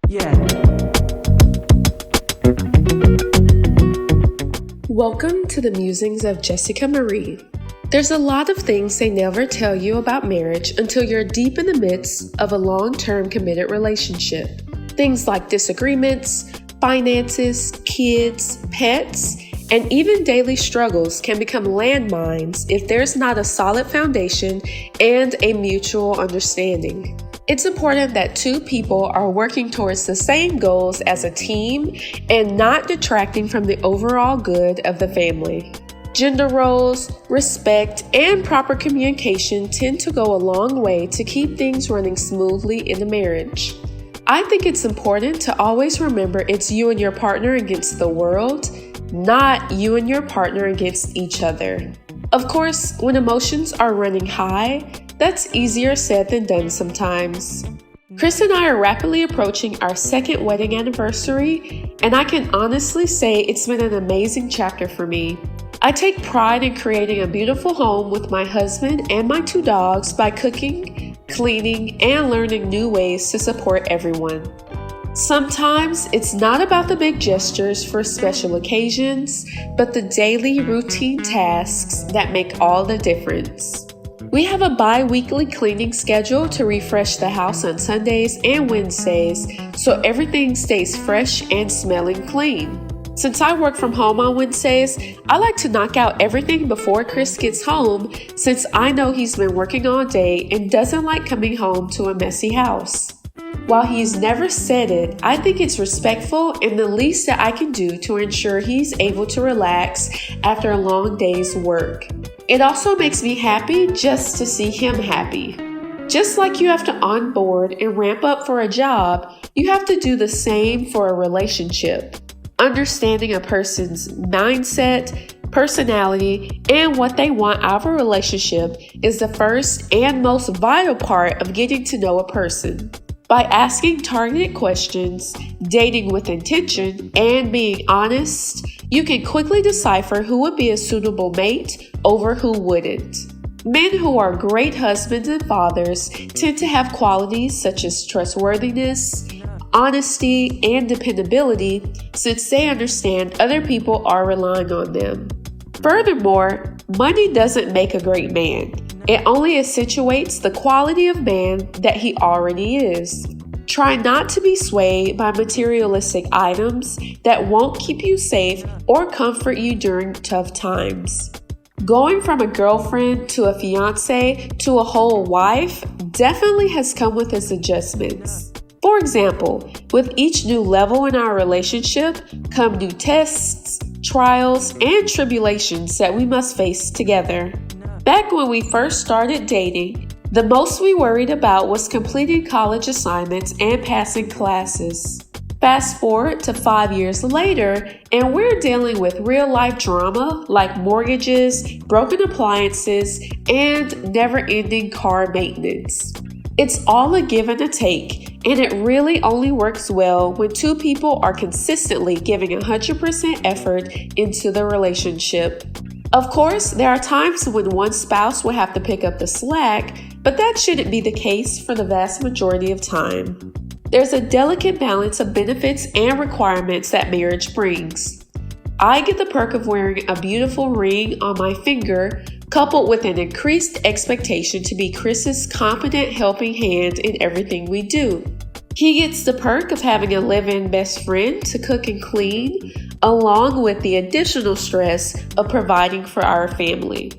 Yeah. Welcome to the Musings of Jessica Marie. There's a lot of things they never tell you about marriage until you're deep in the midst of a long-term committed relationship. Things like disagreements, finances, kids, pets, and even daily struggles can become landmines if there's not a solid foundation and a mutual understanding. It's important that two people are working towards the same goals as a team and not detracting from the overall good of the family. Gender roles, respect, and proper communication tend to go a long way to keep things running smoothly in the marriage. I think it's important to always remember it's you and your partner against the world, not you and your partner against each other. Of course, when emotions are running high, that's easier said than done sometimes. Chris and I are rapidly approaching our second wedding anniversary, and I can honestly say it's been an amazing chapter for me. I take pride in creating a beautiful home with my husband and my 2 dogs by cooking, cleaning, and learning new ways to support everyone. Sometimes it's not about the big gestures for special occasions, but the daily routine tasks that make all the difference. We have a bi-weekly cleaning schedule to refresh the house on Sundays and Wednesdays so everything stays fresh and smelling clean. Since I work from home on Wednesdays, I like to knock out everything before Chris gets home since I know he's been working all day and doesn't like coming home to a messy house. While he's never said it, I think it's respectful and the least that I can do to ensure he's able to relax after a long day's work. It also makes me happy just to see him happy. Just like you have to onboard and ramp up for a job, you have to do the same for a relationship. Understanding a person's mindset, personality, and what they want out of a relationship is the first and most vital part of getting to know a person. By asking targeted questions, dating with intention, and being honest, you can quickly decipher who would be a suitable mate over who wouldn't. Men who are great husbands and fathers tend to have qualities such as trustworthiness, honesty, and dependability since they understand other people are relying on them. Furthermore, money doesn't make a great man. It only accentuates the quality of man that he already is. Try not to be swayed by materialistic items that won't keep you safe or comfort you during tough times. Going from a girlfriend to a fiance to a whole wife definitely has come with its adjustments. For example, with each new level in our relationship come new tests, trials, and tribulations that we must face together. Back when we first started dating, the most we worried about was completing college assignments and passing classes. Fast forward to 5 years later, and we're dealing with real-life drama like mortgages, broken appliances, and never-ending car maintenance. It's all a give and a take, and it really only works well when two people are consistently giving 100% effort into the relationship. Of course, there are times when one spouse will have to pick up the slack, but that shouldn't be the case for the vast majority of time. There's a delicate balance of benefits and requirements that marriage brings. I get the perk of wearing a beautiful ring on my finger, coupled with an increased expectation to be Chris's competent helping hand in everything we do. He gets the perk of having a live-in best friend to cook and clean, along with the additional stress of providing for our family.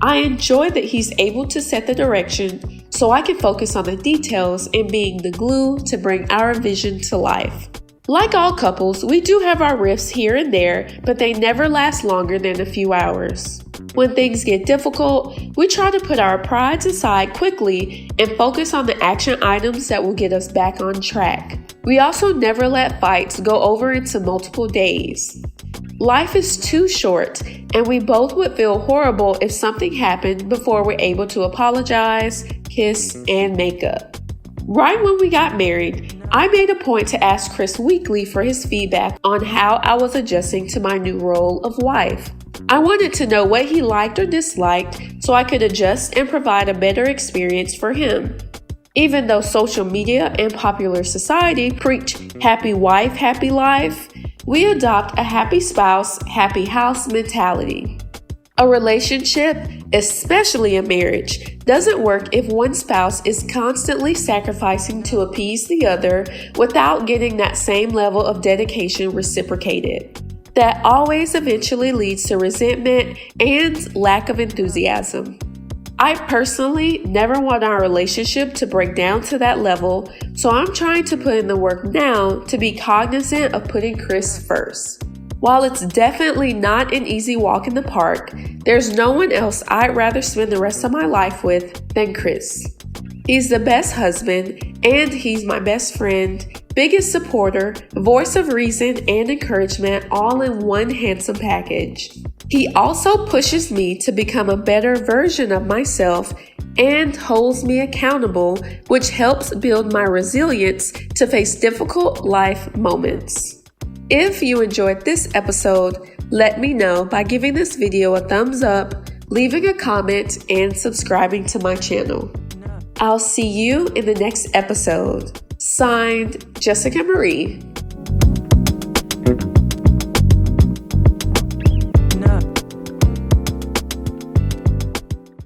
I enjoy that he's able to set the direction so I can focus on the details and being the glue to bring our vision to life. Like all couples, we do have our rifts here and there, but they never last longer than a few hours. When things get difficult, we try to put our prides aside quickly and focus on the action items that will get us back on track. We also never let fights go over into multiple days. Life is too short, and we both would feel horrible if something happened before we're able to apologize, kiss, and make up. Right when we got married, I made a point to ask Chris weekly for his feedback on how I was adjusting to my new role of wife. I wanted to know what he liked or disliked so I could adjust and provide a better experience for him. Even though social media and popular society preach happy wife, happy life, we adopt a happy spouse, happy house mentality. A relationship, especially a marriage, doesn't work if one spouse is constantly sacrificing to appease the other without getting that same level of dedication reciprocated. That always eventually leads to resentment and lack of enthusiasm. I personally never want our relationship to break down to that level, so I'm trying to put in the work now to be cognizant of putting Chris first. While it's definitely not an easy walk in the park, there's no one else I'd rather spend the rest of my life with than Chris. He's the best husband, and he's my best friend, biggest supporter, voice of reason and encouragement all in one handsome package. He also pushes me to become a better version of myself and holds me accountable, which helps build my resilience to face difficult life moments. If you enjoyed this episode, let me know by giving this video a thumbs up, leaving a comment, and subscribing to my channel. I'll see you in the next episode. Signed, Jessica Marie.